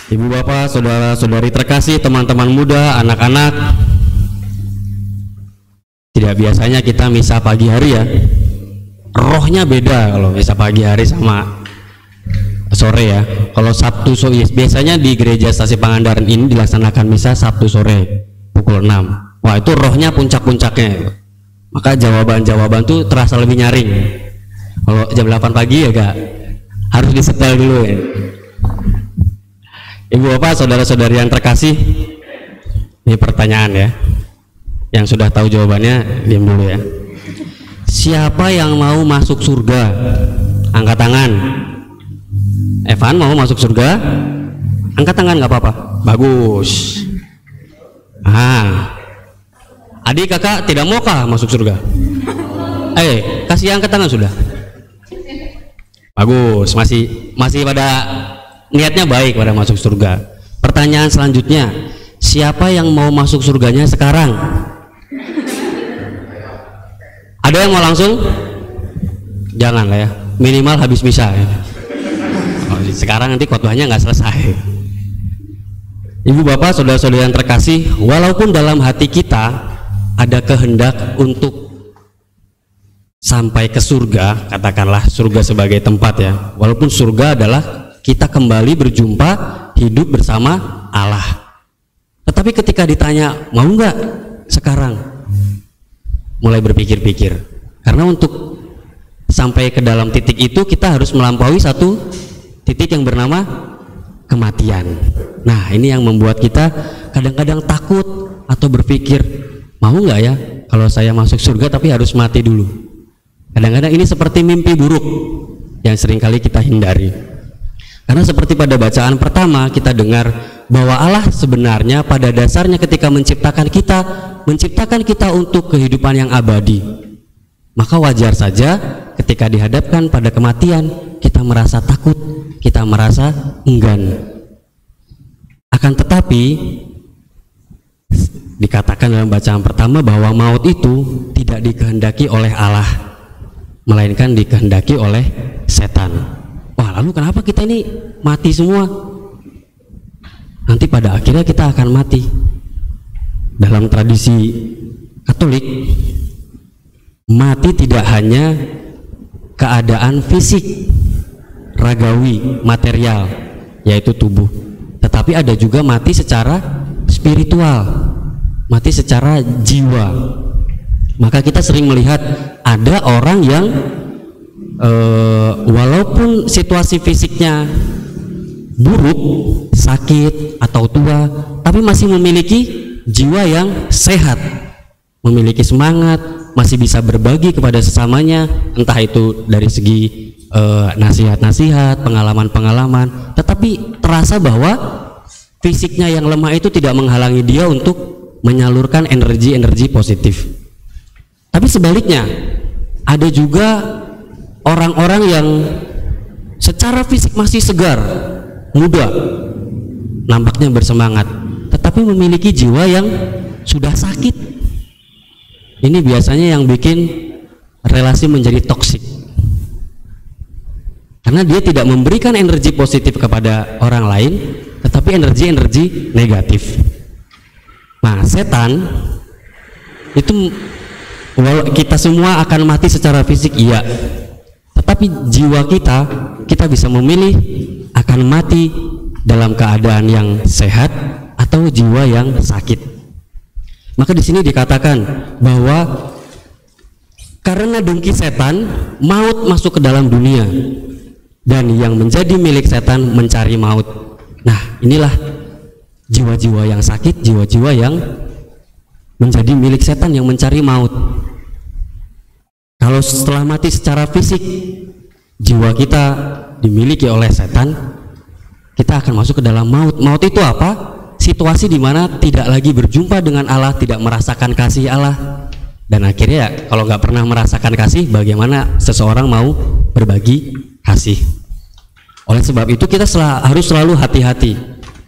Ibu bapak, saudara-saudari terkasih, teman-teman muda, anak-anak, tidak biasanya kita misa pagi hari ya. Rohnya beda kalau misa pagi hari sama sore ya. Kalau Sabtu sore, biasanya di gereja Stasiun Pangandaran ini dilaksanakan misa Sabtu sore pukul 6. Wah, itu rohnya puncak-puncaknya. Maka jawaban-jawaban tuh terasa lebih nyaring. Kalau jam 8 pagi ya gak harus disetel dulu ya. Ibu bapak, saudara-saudari yang terkasih, ini pertanyaan ya. Yang sudah tahu jawabannya diam dulu ya. Siapa yang mau masuk surga? Angkat tangan. Evan mau masuk surga? Angkat tangan, nggak apa-apa. Bagus. Adik kakak tidak maukah masuk surga? Kasih angkat tangan sudah. Bagus, masih pada niatnya baik pada masuk surga. Pertanyaan selanjutnya, siapa yang mau masuk surganya sekarang? Ada yang mau langsung? Jangan lah ya, minimal habis misa ya. Sekarang nanti khotbahnya nggak selesai. Ibu bapak, saudara-saudara yang terkasih, walaupun dalam hati kita ada kehendak untuk sampai ke surga, katakanlah surga sebagai tempat ya, walaupun surga adalah kita kembali berjumpa hidup bersama Allah, tetapi ketika ditanya mau nggak sekarang, mulai berpikir-pikir, karena untuk sampai ke dalam titik itu kita harus melampaui satu titik yang bernama kematian. Nah, ini yang membuat kita kadang-kadang takut atau berpikir, mau nggak ya kalau saya masuk surga tapi harus mati dulu. Kadang-kadang ini seperti mimpi buruk yang seringkali kita hindari. Karena seperti pada bacaan pertama kita dengar bahwa Allah sebenarnya pada dasarnya ketika menciptakan kita untuk kehidupan yang abadi. Maka wajar saja ketika dihadapkan pada kematian kita merasa takut, kita merasa enggan. Akan tetapi dikatakan dalam bacaan pertama bahwa maut itu tidak dikehendaki oleh Allah, melainkan dikehendaki oleh setan. Wah, lalu kenapa kita ini mati semua? Nanti pada akhirnya kita akan mati. Dalam tradisi Katolik, mati tidak hanya keadaan fisik, ragawi, material, yaitu tubuh, tetapi ada juga mati secara spiritual, mati secara jiwa. Maka kita sering melihat ada orang yang walaupun situasi fisiknya buruk, sakit atau tua, tapi masih memiliki jiwa yang sehat, memiliki semangat, masih bisa berbagi kepada sesamanya, entah itu dari segi nasihat-nasihat, pengalaman-pengalaman, tetapi terasa bahwa fisiknya yang lemah itu tidak menghalangi dia untuk menyalurkan energi-energi positif. Tapi sebaliknya, ada juga orang-orang yang secara fisik masih segar, muda, nampaknya bersemangat, tetapi memiliki jiwa yang sudah sakit. Ini biasanya yang bikin relasi menjadi toksik, karena dia tidak memberikan energi positif kepada orang lain, tetapi energi-energi negatif. Nah, setan itu, kita semua akan mati secara fisik, iya, tetapi jiwa kita bisa memilih akan mati dalam keadaan yang sehat atau jiwa yang sakit. Maka di sini dikatakan bahwa karena dengki setan, maut masuk ke dalam dunia, dan yang menjadi milik setan mencari maut. Nah, inilah jiwa-jiwa yang sakit, jiwa-jiwa yang menjadi milik setan yang mencari maut. Kalau setelah mati secara fisik, jiwa kita dimiliki oleh setan, kita akan masuk ke dalam maut. Maut itu apa? Situasi di mana tidak lagi berjumpa dengan Allah, tidak merasakan kasih Allah, dan akhirnya kalau nggak pernah merasakan kasih, bagaimana seseorang mau berbagi kasih? Oleh sebab itu kita harus selalu hati-hati,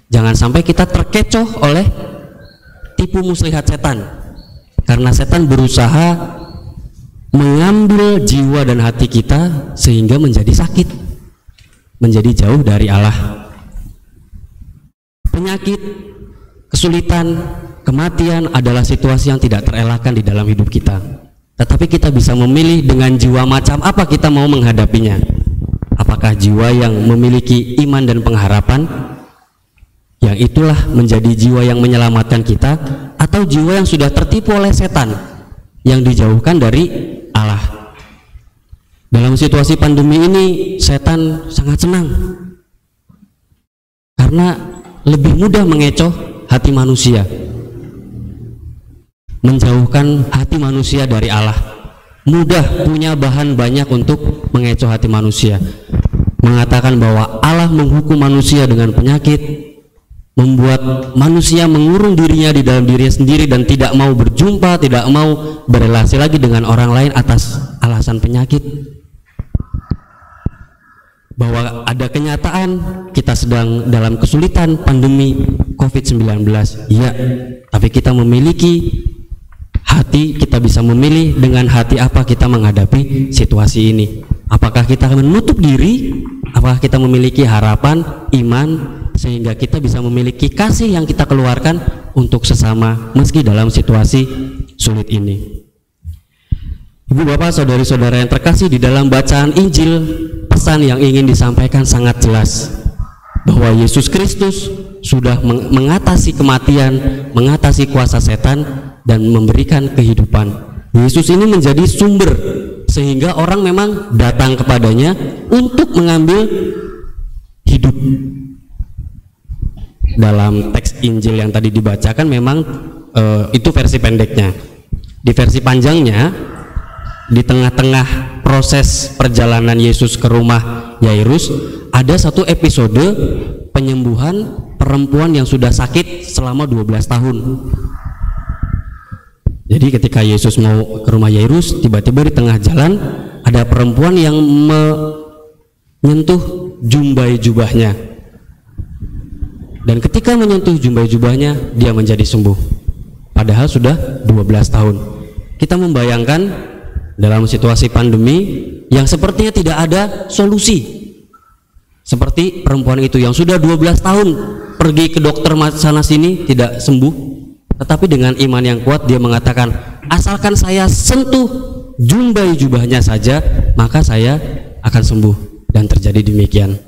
jangan sampai kita terkecoh oleh tipu muslihat setan, karena setan berusaha mengambil jiwa dan hati kita sehingga menjadi sakit, menjadi jauh dari Allah. penyakit, kesulitan, kematian adalah situasi yang tidak terelakkan di dalam hidup kita. Tetapi kita bisa memilih dengan jiwa macam apa kita mau menghadapinya. Apakah jiwa yang memiliki iman dan pengharapan, yang itulah menjadi jiwa yang menyelamatkan kita, atau jiwa yang sudah tertipu oleh setan, yang dijauhkan dari Allah. Dalam situasi pandemi ini, setan sangat senang karena lebih mudah mengecoh hati manusia, menjauhkan hati manusia dari Allah. Mudah, punya bahan banyak untuk mengecoh hati manusia, mengatakan bahwa Allah menghukum manusia dengan penyakit, membuat manusia mengurung dirinya di dalam dirinya sendiri dan tidak mau berjumpa, tidak mau berelasi lagi dengan orang lain atas alasan penyakit. Bahwa ada kenyataan kita sedang dalam kesulitan pandemi COVID-19, iya, tapi kita memiliki hati, kita bisa memilih dengan hati apa kita menghadapi situasi ini. Apakah kita menutup diri, apakah kita memiliki harapan, iman, sehingga kita bisa memiliki kasih yang kita keluarkan untuk sesama meski dalam situasi sulit ini. Ibu bapak saudari-saudara yang terkasih, di dalam bacaan Injil, pesan yang ingin disampaikan sangat jelas bahwa Yesus Kristus sudah mengatasi kematian, mengatasi kuasa setan, dan memberikan kehidupan. Yesus ini menjadi sumber sehingga orang memang datang kepadanya untuk mengambil hidup. Dalam teks Injil yang tadi dibacakan memang itu versi pendeknya. Di versi panjangnya, di tengah-tengah proses perjalanan Yesus ke rumah Yairus, ada satu episode penyembuhan perempuan yang sudah sakit selama 12 tahun. Jadi ketika Yesus mau ke rumah Yairus, tiba-tiba di tengah jalan ada perempuan yang menyentuh jumbai jubahnya. Dan ketika menyentuh jumbai jubahnya, dia menjadi sembuh. Padahal sudah 12 tahun. Kita membayangkan dalam situasi pandemi yang sepertinya tidak ada solusi, seperti perempuan itu yang sudah 12 tahun pergi ke dokter sana sini tidak sembuh, tetapi dengan iman yang kuat dia mengatakan, asalkan saya sentuh jumbai jubahnya saja, maka saya akan sembuh. Dan terjadi demikian.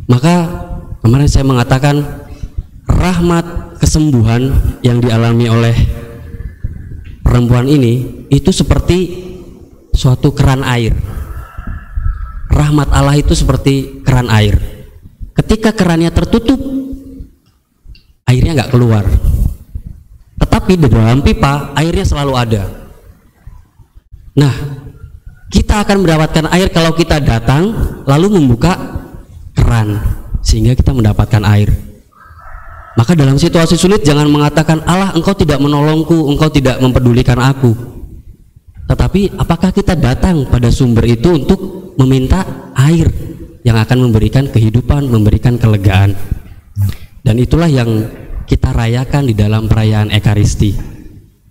Maka kemarin saya mengatakan rahmat kesembuhan yang dialami oleh perempuan ini itu seperti suatu keran air. Rahmat Allah itu seperti keran air. Ketika kerannya tertutup, airnya nggak keluar. Tetapi di dalam pipa airnya selalu ada. Nah, kita akan mendapatkan air kalau kita datang lalu membuka keran sehingga kita mendapatkan air. Maka dalam situasi sulit jangan mengatakan, Allah engkau tidak menolongku, engkau tidak mempedulikan aku. Tetapi apakah kita datang pada sumber itu untuk meminta air yang akan memberikan kehidupan, memberikan kelegaan. Dan itulah yang kita rayakan di dalam perayaan Ekaristi.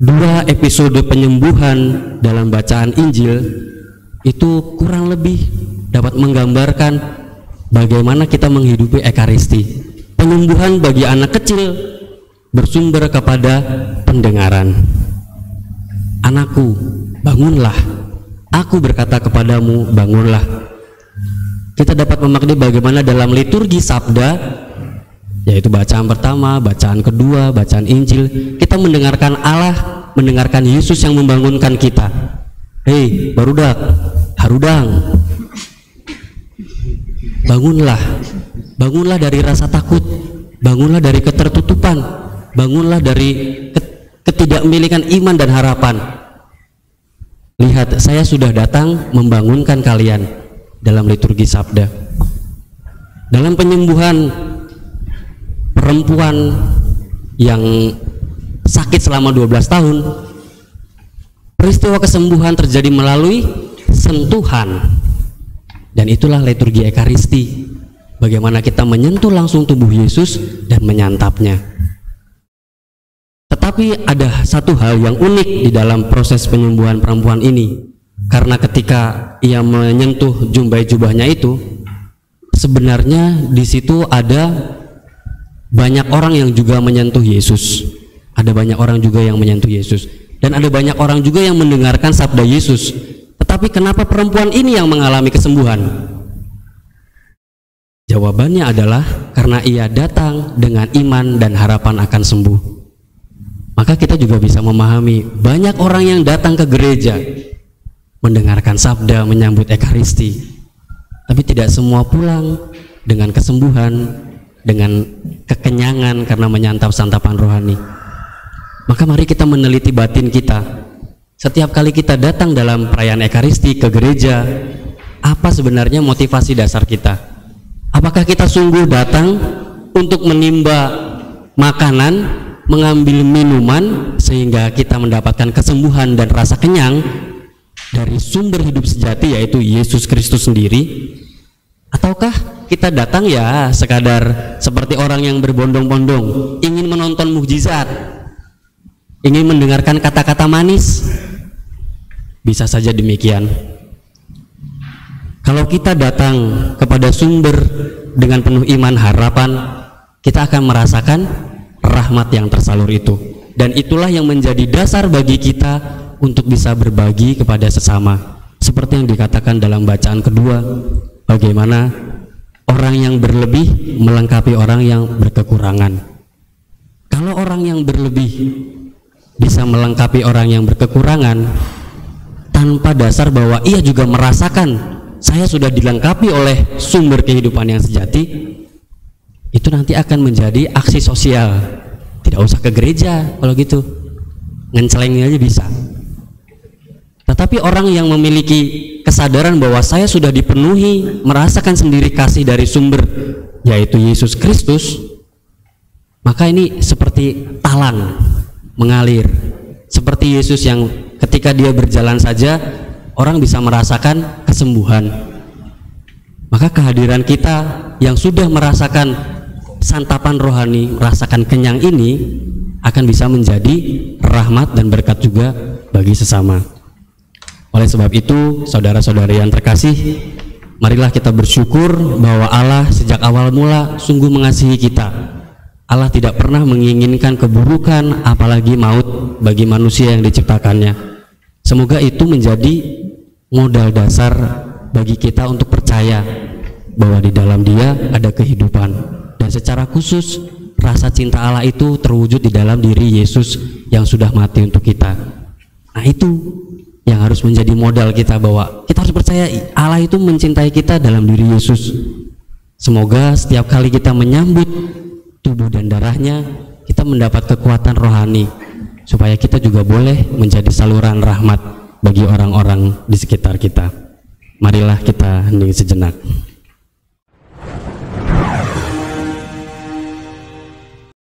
Dua episode penyembuhan dalam bacaan Injil itu kurang lebih dapat menggambarkan bagaimana kita menghidupi Ekaristi. Penyembuhan bagi anak kecil bersumber kepada pendengaran. Anakku, bangunlah. Aku berkata kepadamu, bangunlah. Kita dapat memaknai bagaimana dalam liturgi sabda, yaitu bacaan pertama, bacaan kedua, bacaan Injil, kita mendengarkan Allah, mendengarkan Yesus yang membangunkan kita. Hei, barudak, harudang, bangunlah. Bangunlah dari rasa takut, bangunlah dari ketertutupan, bangunlah dari ketidakmilikan iman dan harapan. Lihat, saya sudah datang membangunkan kalian dalam liturgi sabda. Dalam penyembuhan perempuan yang sakit selama 12 tahun, peristiwa kesembuhan terjadi melalui sentuhan. Dan itulah liturgi Ekaristi. Bagaimana kita menyentuh langsung tubuh Yesus dan menyantapnya. Tetapi ada satu hal yang unik di dalam proses penyembuhan perempuan ini. Karena ketika ia menyentuh jumbai jubahnya itu, sebenarnya di situ ada banyak orang yang juga menyentuh Yesus. Ada banyak orang juga yang menyentuh Yesus, dan ada banyak orang juga yang mendengarkan sabda Yesus. Tetapi kenapa perempuan ini yang mengalami kesembuhan? Jawabannya adalah karena ia datang dengan iman dan harapan akan sembuh. Maka kita juga bisa memahami banyak orang yang datang ke gereja mendengarkan sabda, menyambut ekaristi, tapi tidak semua pulang dengan kesembuhan, dengan kekenyangan karena menyantap santapan rohani. Maka mari kita meneliti batin kita. Setiap kali kita datang dalam perayaan ekaristi ke gereja, apa sebenarnya motivasi dasar kita? Apakah kita sungguh datang untuk menimba makanan, mengambil minuman sehingga kita mendapatkan kesembuhan dan rasa kenyang dari sumber hidup sejati, yaitu Yesus Kristus sendiri? Ataukah kita datang ya sekadar seperti orang yang berbondong-bondong, ingin menonton mukjizat, ingin mendengarkan kata-kata manis? Bisa saja demikian. Kalau kita datang kepada sumber dengan penuh iman harapan, kita akan merasakan rahmat yang tersalur itu, dan itulah yang menjadi dasar bagi kita untuk bisa berbagi kepada sesama. Seperti yang dikatakan dalam bacaan kedua, bagaimana orang yang berlebih melengkapi orang yang berkekurangan. Kalau orang yang berlebih bisa melengkapi orang yang berkekurangan tanpa dasar bahwa ia juga merasakan saya sudah dilengkapi oleh sumber kehidupan yang sejati, itu nanti akan menjadi aksi sosial. Tidak usah ke gereja kalau gitu, ngencelengnya aja bisa. Tetapi orang yang memiliki kesadaran bahwa saya sudah dipenuhi, merasakan sendiri kasih dari sumber, yaitu Yesus Kristus, maka ini seperti talang mengalir, seperti Yesus yang ketika dia berjalan saja orang bisa merasakan kesembuhan. Maka kehadiran kita yang sudah merasakan santapan rohani, merasakan kenyang ini, akan bisa menjadi rahmat dan berkat juga bagi sesama. Oleh sebab itu, saudara-saudari yang terkasih, marilah kita bersyukur bahwa Allah sejak awal mula sungguh mengasihi kita. Allah tidak pernah menginginkan keburukan, apalagi maut bagi manusia yang diciptakannya. Semoga itu menjadi modal dasar bagi kita untuk percaya bahwa di dalam Dia ada kehidupan, dan secara khusus rasa cinta Allah itu terwujud di dalam diri Yesus yang sudah mati untuk kita. Nah, itu yang harus menjadi modal kita, bahwa kita harus percaya Allah itu mencintai kita dalam diri Yesus. Semoga setiap kali kita menyambut tubuh dan darahnya, kita mendapat kekuatan rohani supaya kita juga boleh menjadi saluran rahmat bagi orang-orang di sekitar kita. Marilah kita hening sejenak.